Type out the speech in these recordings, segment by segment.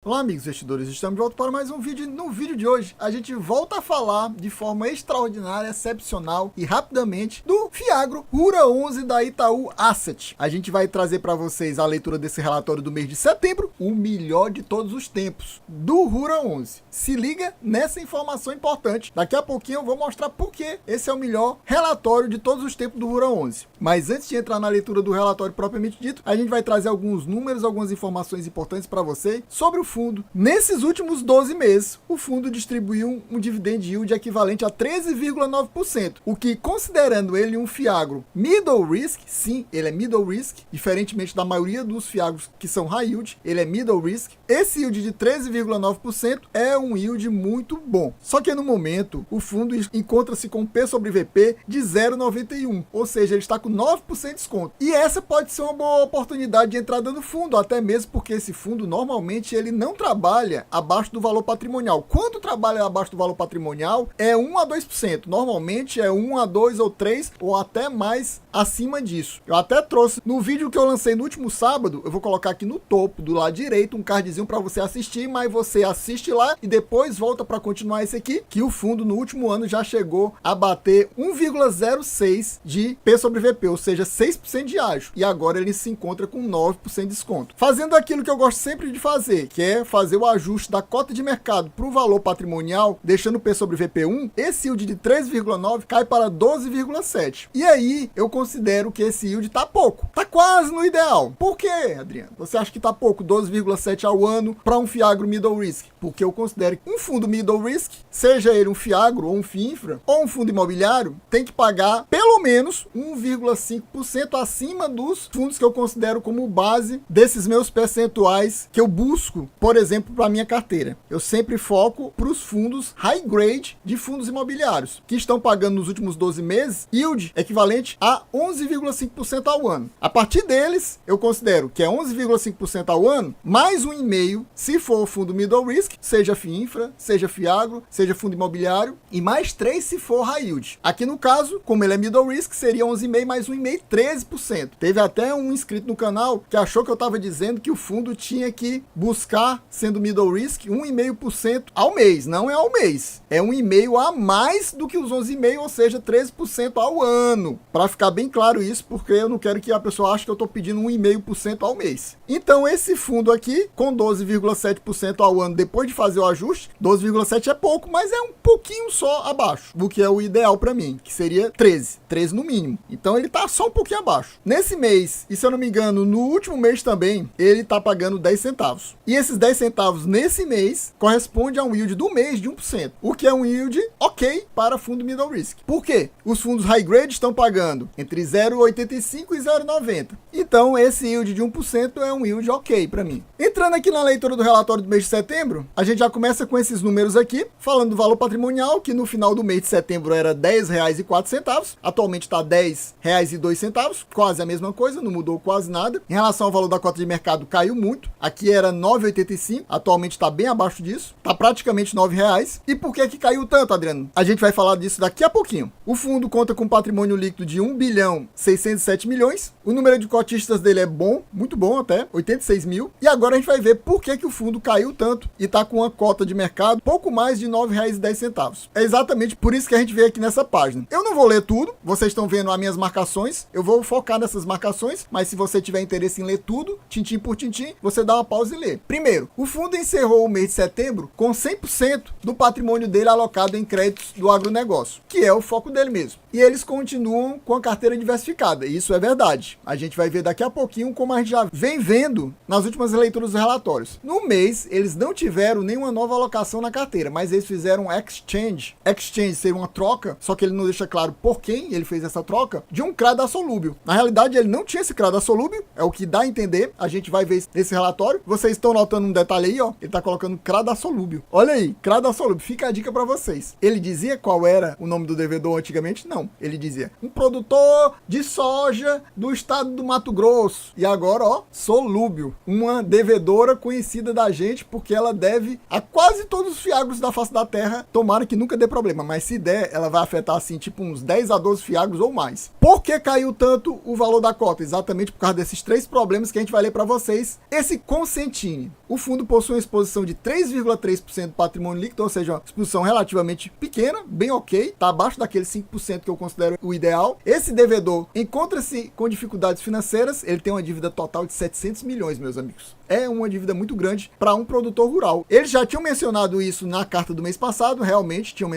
Olá amigos investidores, estamos de volta para mais um vídeo. No vídeo de hoje a gente volta a falar de forma extraordinária, excepcional e rapidamente do Fiagro Rura 11 da Itaú Asset. A gente vai trazer para vocês a leitura desse relatório do mês de setembro, o melhor de todos os tempos, do Rura 11. Se liga nessa informação importante, daqui a pouquinho eu vou mostrar por que esse é o melhor relatório de todos os tempos do Rura 11. Mas antes de entrar na leitura do relatório propriamente dito, a gente vai trazer alguns números, algumas informações importantes para você sobre o fundo. Nesses últimos 12 meses, o fundo distribuiu um dividend yield equivalente a 13,9%, o que, considerando ele um Fiagro middle risk, sim, ele é middle risk, diferentemente da maioria dos Fiagros que são high yield, ele é middle risk. Esse yield de 13,9% é um yield muito bom. Só que no momento, o fundo encontra-se com P sobre VP de 0,91, ou seja, ele está com 9% de desconto. E essa pode ser uma boa oportunidade de entrada no fundo, até mesmo porque esse fundo normalmente ele não trabalha abaixo do valor patrimonial. Quando trabalha abaixo do valor patrimonial, é 1 a 2%. Normalmente é 1 a 2 ou 3 ou até mais acima disso. Eu até trouxe no vídeo que eu lancei no último sábado, eu vou colocar aqui no topo do lado direito um cardzinho para você assistir, mas você assiste lá e depois volta para continuar esse aqui, que o fundo no último ano já chegou a bater 1,06 de P sobre VP, ou seja, 6% de ágio. E agora ele se encontra com 9% de desconto. Fazendo aquilo que eu gosto sempre de fazer, que é fazer o ajuste da cota de mercado para o valor patrimonial, deixando o P sobre VP1, esse yield de 3,9 cai para 12,7. E aí eu considero que esse yield tá pouco, tá quase no ideal. Por quê, Adriano? Você acha que tá pouco 12,7 ao ano para um Fiagro middle risk? Porque eu considero que um fundo middle risk, seja ele um Fiagro ou um FIINFRA ou um fundo imobiliário, tem que pagar pelo menos 1,5% acima dos fundos que eu considero como base desses meus percentuais que eu busco, por exemplo, para a minha carteira. Eu sempre foco para os fundos high grade de fundos imobiliários, que estão pagando nos últimos 12 meses yield equivalente a 11,5% ao ano. A partir deles, eu considero que é 11,5% ao ano, mais 1,5% se for o fundo middle risk, seja FIINFRA, seja Fiagro, seja fundo imobiliário, e mais 3% se for high yield. Aqui no caso, como ele é middle risk, seria 11,5% mais 1,5%, 13%. Teve até um inscrito no canal que achou que eu estava dizendo que o fundo tinha que buscar, sendo middle risk, 1,5% ao mês. Não é ao mês, é 1,5% a mais do que os 11,5%, ou seja, 13% ao ano. Para ficar bem claro isso, porque eu não quero que a pessoa ache que eu estou pedindo 1,5% ao mês. Então esse fundo aqui, com 12,7% ao ano, depois de fazer o ajuste, 12,7% é pouco, mas é um pouquinho só abaixo do que é o ideal para mim, que seria 13 no mínimo. Então ele tá só um pouquinho abaixo. Nesse mês, e se eu não me engano, no último mês também, ele tá pagando 10 centavos. E esses 10 centavos nesse mês corresponde a um yield do mês de 1%, o que é um yield ok para fundo middle risk. Por quê? Os fundos high grade estão pagando entre 0,85 e 0,90. Então esse yield de 1% é um yield ok para mim. Entrando aqui na leitura do relatório do mês de setembro, a gente já começa com esses números aqui, falando do valor patrimonial, que no final do mês de setembro era R$10,04, atualmente está R$10,02, quase a mesma coisa, não mudou quase nada. Em relação ao valor da cota de mercado, caiu muito, aqui era R$9,85, atualmente está bem abaixo disso, está praticamente R$9. E por que caiu tanto, Adriano? A gente vai falar disso daqui a pouquinho. O fundo conta com patrimônio líquido de 1.607 milhões, o número de cotistas dele é bom, muito bom até, 86 mil, e agora a gente vai ver por que o fundo caiu tanto e está com uma cota de mercado pouco mais de R$9,10. É exatamente por isso que a gente veio aqui nessa página. Eu não vou ler tudo, vocês estão vendo as minhas marcações, eu vou focar nessas marcações, mas se você tiver interesse em ler tudo, tintim por tintim, você dá uma pausa e lê. Primeiro, o fundo encerrou o mês de setembro com 100% do patrimônio dele alocado em créditos do agronegócio, que é o foco dele mesmo. E eles continuam com a carteira diversificada, e isso é verdade. A gente vai ver daqui a pouquinho como a gente já vem vendo nas últimas leituras dos relatórios. No mês, eles não tiveram nenhuma nova alocação na carteira, mas eles fizeram exchange. Exchange seria uma troca, só que ele não deixa claro por quem ele fez essa troca, de um CRA solúbil. Na realidade, ele não tinha esse CRA solúbil, é o que dá a entender, a gente vai ver nesse relatório. Vocês estão notando um detalhe aí, ó, ele tá colocando CRA solúbil. Olha aí, CRA solúbil, fica a dica para vocês. Ele dizia qual era o nome do devedor antigamente? Não, ele dizia um produtor de soja do estado do Mato Grosso. E agora, ó, solúbil, uma devedora conhecida da gente porque ela deve a quase todos os fiagros da face da terra. Tomara que nunca dê problema, mas se der, ela vai afetar assim, tipo uns 10 a 12 fiagros ou mais. Por que caiu tanto o valor da cota? Exatamente por causa desses três problemas que a gente vai ler para vocês. Esse Consentini. O fundo possui uma exposição de 3,3% do patrimônio líquido, ou seja, uma exposição relativamente pequena, bem ok, está abaixo daqueles 5% que eu considero o ideal. Esse devedor encontra-se com dificuldades financeiras, ele tem uma dívida total de 700 milhões, meus amigos. É uma dívida muito grande para um produtor rural. Eles já tinham mencionado isso na carta do mês passado, realmente tinham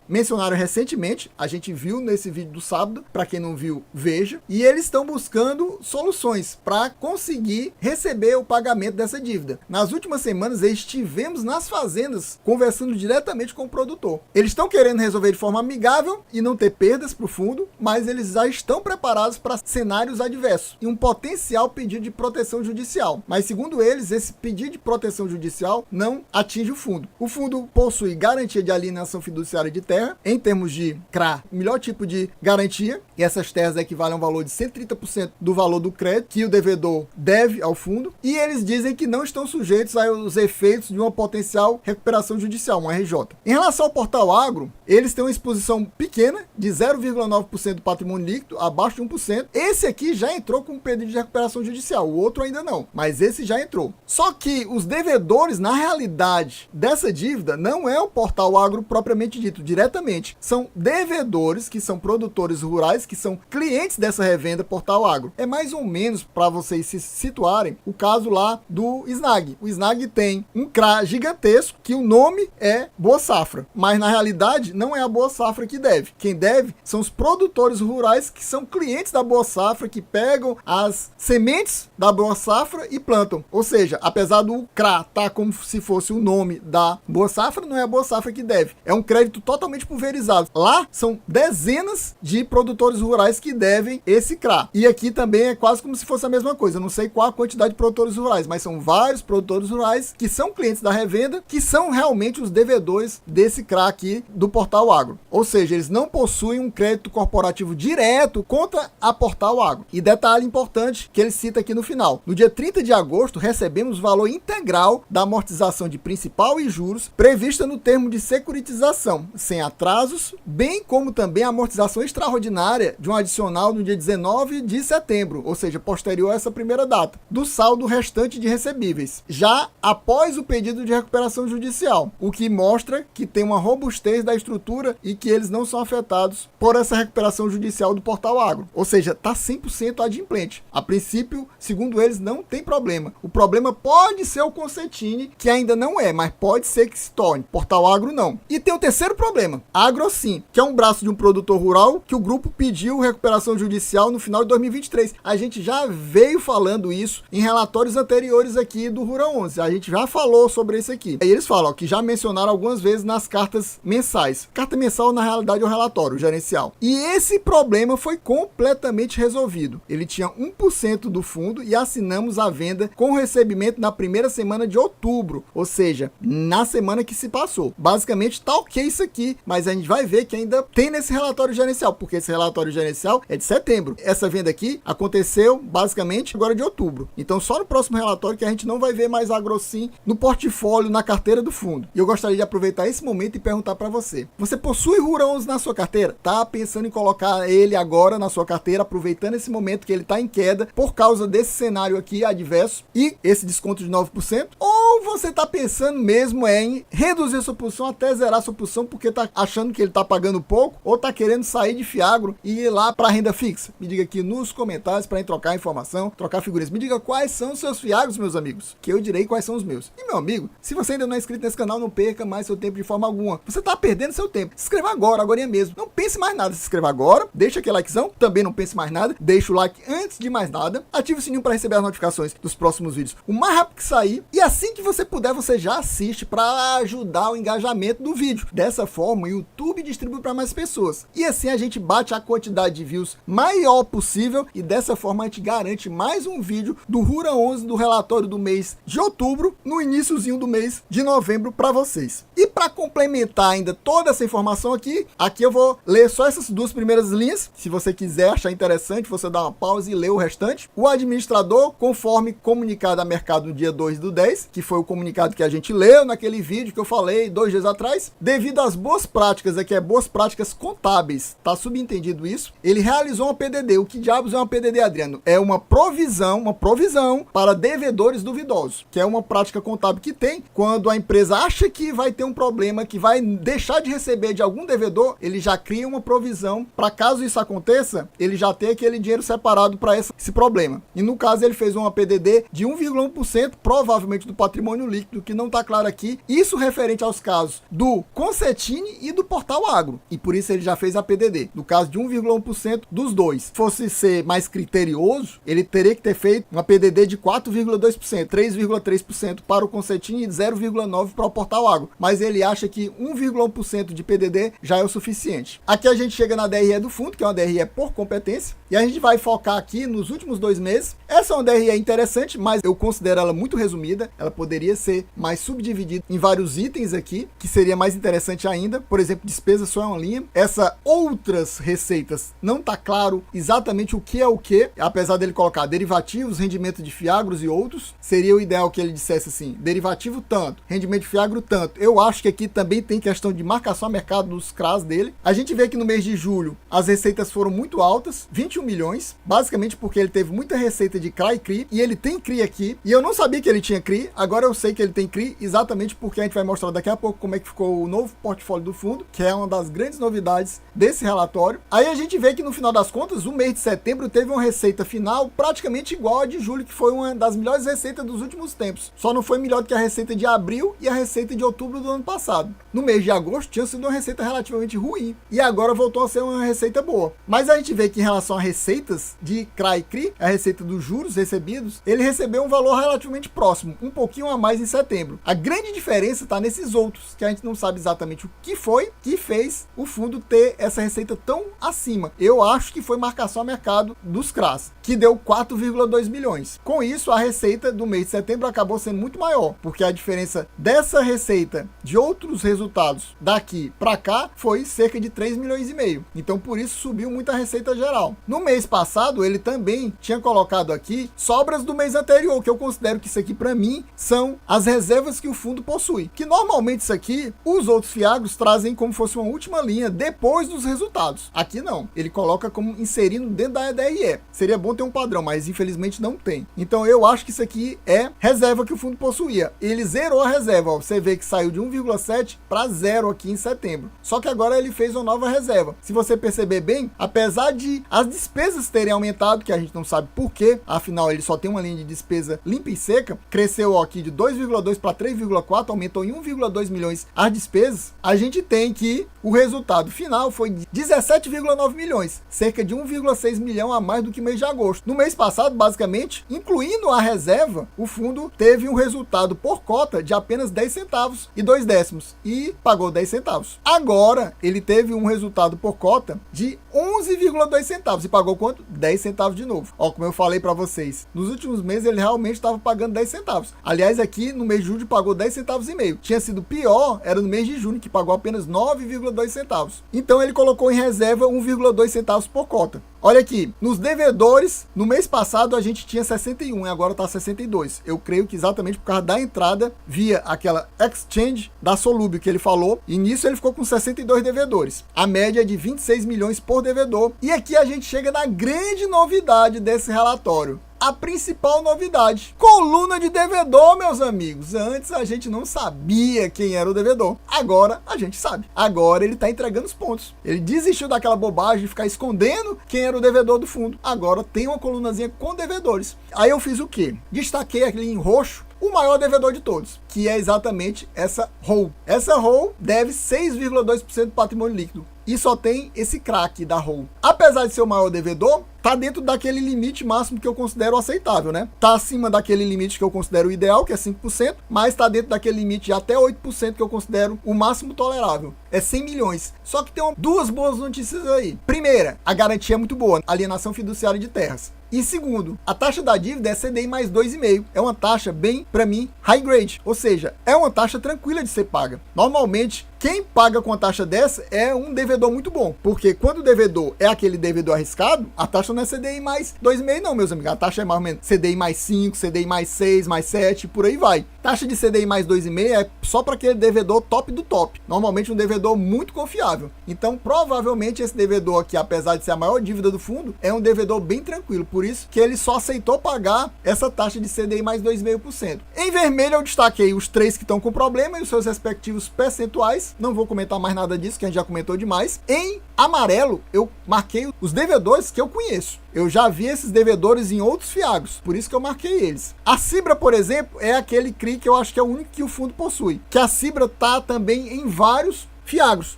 mencionaram recentemente, a gente viu nesse vídeo do sábado, para quem não viu, veja, e eles estão buscando soluções para conseguir receber o pagamento dessa dívida. Nas últimas semanas, estivemos nas fazendas conversando diretamente com o produtor. Eles estão querendo resolver de forma amigável e não ter perdas para o fundo, mas eles já estão preparados para cenários adversos e um potencial pedido de proteção judicial. Mas, segundo eles, esse pedido de proteção judicial não atinge o fundo. O fundo possui garantia de alienação fiduciária de terra, em termos de CRA, o melhor tipo de garantia, e essas terras equivalem a um valor de 130% do valor do crédito que o devedor deve ao fundo, e eles dizem que não estão sujeitos aos efeitos de uma potencial recuperação judicial, uma RJ. Em relação ao Portal Agro, eles têm uma exposição pequena, de 0,9% do patrimônio líquido, abaixo de 1%. Esse aqui já entrou com um pedido de recuperação judicial, o outro ainda não, mas esse já entrou. Só que os devedores, na realidade, dessa dívida, não é o Portal Agro propriamente dito, diretamente. São devedores, que são produtores rurais, que são clientes dessa revenda Portal Agro. É mais ou menos, para vocês se situarem, o caso lá do Snag. O Snag tem um CRA gigantesco, que o nome é Boa Safra, mas na realidade não é a Boa Safra que deve. Quem deve são os produtores rurais, que são clientes da Boa Safra, que pegam as sementes da Boa Safra e plantam. Ou seja, apesar do CRA estar como se fosse o nome da Boa Safra, não é a Boa Safra que deve. É um crédito totalmente pulverizado. Lá são dezenas de produtores rurais que devem esse CRA. E aqui também é quase como se fosse a mesma coisa. Eu não sei qual a quantidade de produtores rurais, mas são vários produtores rurais que são clientes da revenda, que são realmente os devedores desse CRA aqui do Portal Agro. Ou seja, eles não possuem um crédito corporativo direto contra a Portal Agro. E detalhe importante que ele cita aqui no final. No dia 30 de agosto, recebemos o valor integral da amortização de principal e juros prevista no termo de securitização, sem atrasos, bem como também a amortização extraordinária de um adicional no dia 19 de setembro, ou seja, posterior a essa primeira data, do saldo restante de recebíveis, já após o pedido de recuperação judicial, o que mostra que tem uma robustez da estrutura e que eles não são afetados por essa recuperação judicial do Portal Agro, ou seja, está 100% adimplente. A princípio, segundo eles, não tem problema. O problema pode ser o Consentini, que ainda não é, mas pode ser que se torne. Portal Agro não. E tem o terceiro problema, AgroSim, que é um braço de um produtor rural que o grupo pediu recuperação judicial no final de 2023. A gente já veio falando isso em relatórios anteriores aqui do Rural 11. A gente já falou sobre isso aqui. Aí eles falam que já mencionaram algumas vezes nas cartas mensais. Carta mensal, na realidade, é o relatório gerencial. E esse problema foi completamente resolvido. Ele tinha 1% do fundo e assinamos a venda com recebimento na primeira semana de outubro, ou seja, na semana que se passou. Basicamente tá ok isso aqui, mas a gente vai ver que ainda tem nesse relatório gerencial, porque esse relatório gerencial é de setembro. Essa venda aqui aconteceu basicamente agora de outubro. Então só no próximo relatório que a gente não vai ver mais AgroSim no portfólio, na carteira do fundo. E eu gostaria de aproveitar esse momento e perguntar para você. Você possui Rural 11 na sua carteira? Tá pensando em colocar ele agora na sua carteira, aproveitando esse momento que ele tá em queda por causa desse cenário aqui adverso e esse desconto de 9%? Ou você tá pensando mesmo em reduzir sua posição até zerar sua posição porque tá achando que ele tá pagando pouco ou tá querendo sair de Fiagro e ir lá para renda fixa? Me diga aqui nos comentários para trocar informação, trocar figurinhas. Me diga quais são os seus Fiagros, meus amigos, que eu direi quais são os meus. E meu amigo, se você ainda não é inscrito nesse canal, não perca mais seu tempo de forma alguma. Você tá perdendo seu tempo. Se inscreva agora mesmo. Não pense mais nada, se inscreva agora, deixa aquele likezão, também não pense mais nada, deixa o like antes de mais nada, ative o sininho para receber as notificações dos próximos vídeos o mais rápido que sair, e assim que você puder, você já assiste para ajudar o engajamento do vídeo. Dessa forma, o YouTube distribui para mais pessoas. E assim a gente bate a quantidade de views maior possível e dessa forma a gente garante mais um vídeo do Rural 11 do relatório do mês de outubro no iniciozinho do mês de novembro para vocês. E para complementar ainda toda essa informação aqui eu vou ler só essas duas primeiras linhas. Se você quiser achar interessante, você dá uma pausa e lê o restante. O administrador, conforme comunicado a mercado no dia 2/10, que foi o comunicado que a gente leu naquele vídeo que eu falei 2 dias atrás. Devido às boas práticas, aqui é boas práticas contábeis, tá subentendido isso, ele realizou uma PDD. O que diabos é uma PDD, Adriano? É uma provisão para devedores duvidosos, que é uma prática contábil que tem quando a empresa acha que vai ter um problema, que vai deixar de receber de algum devedor, ele já cria uma provisão para caso isso aconteça, ele já ter aquele dinheiro separado para esse problema. E no caso ele fez uma PDD de 1,1%, provavelmente do patrimônio líquido, que não está claro aqui, isso referente aos casos do Concetini e do Portal Agro, e por isso ele já fez a PDD, no caso de 1,1% dos dois. Se fosse ser mais criterioso, ele teria que ter feito uma PDD de 4,2%, 3,3% para o Concetini e 0,9% para o Portal Agro, mas ele acha que 1,1% de PDD já é o suficiente. Aqui a gente chega na DRE do fundo, que é uma DRE por competência, e a gente vai focar aqui nos últimos 2 meses. Essa é uma DRE interessante, mas eu considero ela muito resumida, ela poderia ser mais subdividida em vários itens aqui, que seria mais interessante ainda. Por exemplo, despesa só é uma linha. Essa outras receitas não está claro exatamente o que é o que, apesar dele colocar derivativos, rendimento de fiagros e outros, seria o ideal que ele dissesse assim, derivativo tanto, rendimento de fiagro tanto. Eu acho que aqui também tem questão de marcação a mercado dos CRAs dele. A gente vê que no mês de julho as receitas foram muito altas, 21 milhões, basicamente porque ele teve muita receita de CRA e CRI, e ele tem CRI aqui, e eu não sabia que ele tinha CRI, agora eu sei que ele tem CRI, exatamente porque a gente vai mostrar daqui a pouco como é que ficou o novo portfólio do fundo, que é uma das grandes novidades desse relatório. Aí a gente vê que no final das contas, o mês de setembro teve uma receita final praticamente igual a de julho, que foi uma das melhores receitas dos últimos tempos, só não foi melhor do que a receita de abril e a receita de outubro do ano passado. No mês de agosto tinha sido uma receita relativamente ruim, e agora voltou a ser uma receita boa. Mas a gente vê que em relação a receitas de CRA e CRI, a receita dos juros recebidos, ele recebeu um valor relativamente próximo, um pouquinho a mais em setembro. A grande diferença está nesses outros, que a gente não sabe exatamente o que foi que fez o fundo ter essa receita tão acima. Eu acho que foi marcação a mercado dos CRAs, que deu 4,2 milhões. Com isso, a receita do mês de setembro acabou sendo muito maior, porque a diferença dessa receita de outros resultados daqui para cá foi cerca de 3 milhões e meio. Então, por isso subiu muito a receita geral. No mês passado, ele também tinha colocado aqui sobras do mês anterior, que eu considero que isso aqui para mim são as reservas que o fundo possui. Que normalmente isso aqui, os outros fiagros trazem como fosse uma última linha depois dos resultados. Aqui não, ele coloca como inserindo dentro da DRE. Seria bom ter um padrão, mas infelizmente não tem. Então eu acho que isso aqui é reserva que o fundo possuía. Ele zerou a reserva, ó. Você vê que saiu de 1,7 para 0 aqui em setembro. Só que agora ele fez uma nova reserva. Se você perceber bem, apesar de as despesas terem aumentado, que a gente não sabe por quê, afinal ele só tem uma linha de despesa limpa e seca, cresceu aqui de 2,2 para 3,4, aumentou em 1,2 milhões as despesas, a gente tem que o resultado final foi de 17,9 milhões, cerca de 1,6 milhão a mais do que mês de agosto. No mês passado, basicamente, incluindo a reserva, o fundo teve um resultado por cota de apenas 10 centavos e 2 décimos e pagou 10 centavos. Agora, ele teve um resultado por cota de 11,2 centavos e pagou quanto? 10 centavos de novo. Ó, como eu falei para vocês, nos últimos meses ele realmente estava pagando 10 centavos. Aliás, aqui no mês de julho pagou 10 centavos e meio. Tinha sido pior, era no mês de junho, que pagou apenas 9,2 centavos. Então ele colocou em reserva 1,2 centavos por cota. Olha aqui, nos devedores, no mês passado a gente tinha 61 e agora está 62. Eu creio que exatamente por causa da entrada via aquela exchange da Solúbio que ele falou, e nisso ele ficou com 62 devedores. A média é de 26 milhões por devedor. E aqui a gente chega na grande novidade desse relatório. A principal novidade, coluna de devedor, meus amigos. Antes a gente não sabia quem era o devedor. Agora a gente sabe. Agora ele está entregando os pontos. Ele desistiu daquela bobagem de ficar escondendo quem era o devedor do fundo. Agora tem uma colunazinha com devedores. Aí eu fiz o quê? Destaquei ali em roxo o maior devedor de todos, que é exatamente essa ROU. Essa ROU deve 6,2% do patrimônio líquido. E só tem esse craque da ROU. Apesar de ser o maior devedor, tá dentro daquele limite máximo que eu considero aceitável, né? Tá acima daquele limite que eu considero ideal, que é 5%, mas tá dentro daquele limite de até 8% que eu considero o máximo tolerável. É 100 milhões. Só que tem duas boas notícias aí. Primeira, a garantia é muito boa. Alienação fiduciária de terras. E segundo, a taxa da dívida é CDI mais 2,5. É uma taxa bem, para mim, high grade. Ou seja, é uma taxa tranquila de ser paga. Normalmente, quem paga com a taxa dessa é um devedor muito bom. Porque quando o devedor é aquele devedor arriscado, a taxa não é CDI mais 2,5 não, meus amigos. A taxa é mais ou menos CDI mais 5, CDI mais 6, mais 7, por aí vai. Taxa de CDI mais 2,5 é só para aquele devedor top do top. Normalmente um devedor muito confiável. Então, provavelmente esse devedor aqui, apesar de ser a maior dívida do fundo, é um devedor bem tranquilo. Por isso que ele só aceitou pagar essa taxa de CDI mais 2,5%. Em vermelho eu destaquei os 3 que estão com problema e os seus respectivos percentuais. Não vou comentar mais nada disso, que a gente já comentou demais. Em amarelo, eu marquei os devedores que eu conheço. Eu já vi esses devedores em outros fiagros, por isso que eu marquei eles. A Cibra, por exemplo, é aquele CRI que eu acho que é o único que o fundo possui. Que a Cibra tá também em vários fiagros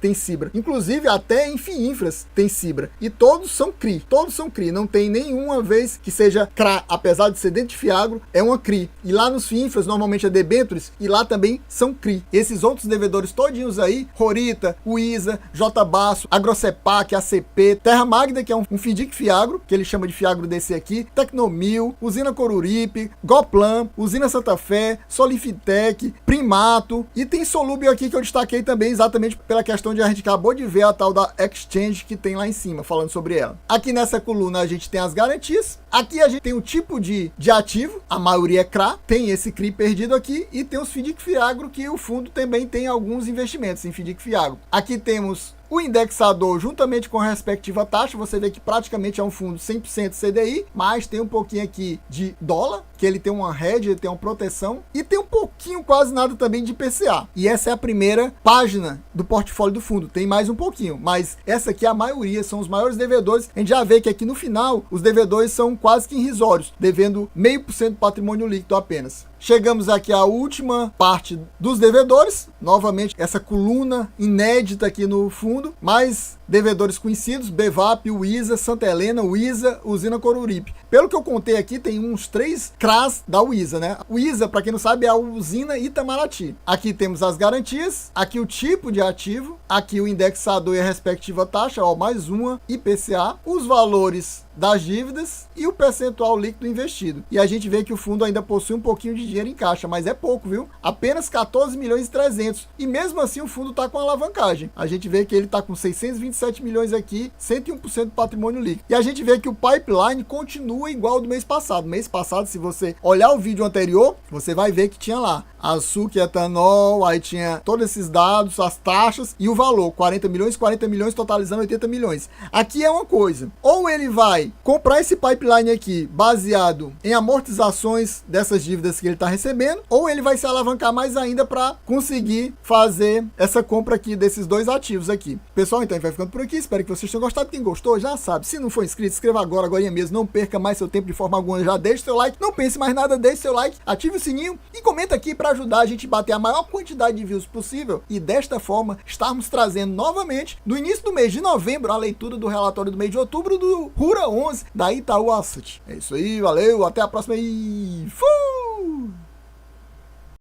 tem Cibra, inclusive até em FIINFRAS tem Cibra, e todos são CRI, não tem nenhuma vez que seja CRA, apesar de ser dentro de fiagro, é uma CRI, e lá nos FIINFRAS normalmente é debêntures, e lá também são CRI. Esses outros devedores todinhos aí, Rorita, Uisa, JBaço, Agrocepac, ACP, Terra Magna, que é um FIDIC fiagro, que ele chama de fiagro desse aqui, Tecnomil, Usina Coruripe, Goplan, Usina Santa Fé, Solifitec, Primato, e tem Solúbio aqui que eu destaquei também exatamente pela questão de a gente acabou de ver a tal da Exchange que tem lá em cima, falando sobre ela. Aqui nessa coluna a gente tem as garantias, aqui a gente tem o tipo de ativo, a maioria é CRA, tem esse CRI perdido aqui, e tem os FIDIC Fiagro, que o fundo também tem alguns investimentos em FIDIC Fiagro. Aqui temos o indexador juntamente com a respectiva taxa. Você vê que praticamente é um fundo 100% CDI, mas tem um pouquinho aqui de dólar, que ele tem uma hedge, ele tem uma proteção, e tem um pouquinho, quase nada também de IPCA. E essa é a primeira página do portfólio do fundo, tem mais um pouquinho, mas essa aqui a maioria são os maiores devedores. A gente já vê que aqui no final os devedores são quase que irrisórios, devendo 0,5% do patrimônio líquido apenas. Chegamos aqui à última parte dos devedores, novamente essa coluna inédita aqui no fundo, mais devedores conhecidos, Bevap, Uisa, Santa Helena, Uisa, Usina Coruripe. Pelo que eu contei aqui, tem uns 3 CRAs da Uisa, né? Uisa, para quem não sabe, é a Usina Itamaraty. Aqui temos as garantias, aqui o tipo de ativo, aqui o indexador e a respectiva taxa, ó, mais uma IPCA, os valores das dívidas e o percentual líquido investido. E a gente vê que o fundo ainda possui um pouquinho de dinheiro em caixa, mas é pouco, viu? Apenas 14 milhões e 300. E mesmo assim o fundo está com alavancagem. A gente vê que ele está com 627 milhões aqui, 101% do patrimônio líquido. E a gente vê que o pipeline continua igual ao do mês passado. Mês passado, se você olhar o vídeo anterior, você vai ver que tinha lá açúcar, etanol, aí tinha todos esses dados, as taxas e o valor, 40 milhões, totalizando 80 milhões. Aqui é uma coisa, ou ele vai comprar esse pipeline aqui baseado em amortizações dessas dívidas que ele está recebendo, ou ele vai se alavancar mais ainda para conseguir fazer essa compra aqui desses 2 ativos aqui. Pessoal, então a gente vai ficando por aqui, espero que vocês tenham gostado. Quem gostou já sabe, se não for inscrito, se inscreva agora mesmo, não perca mais seu tempo de forma alguma, já deixe seu like, não pense mais nada, deixe seu like, ative o sininho e comenta aqui para ajudar a gente a bater a maior quantidade de views possível e desta forma estarmos trazendo novamente no início do mês de novembro a leitura do relatório do mês de outubro do RURA 11 da Itaú Asset. É isso aí, valeu, até a próxima e fui!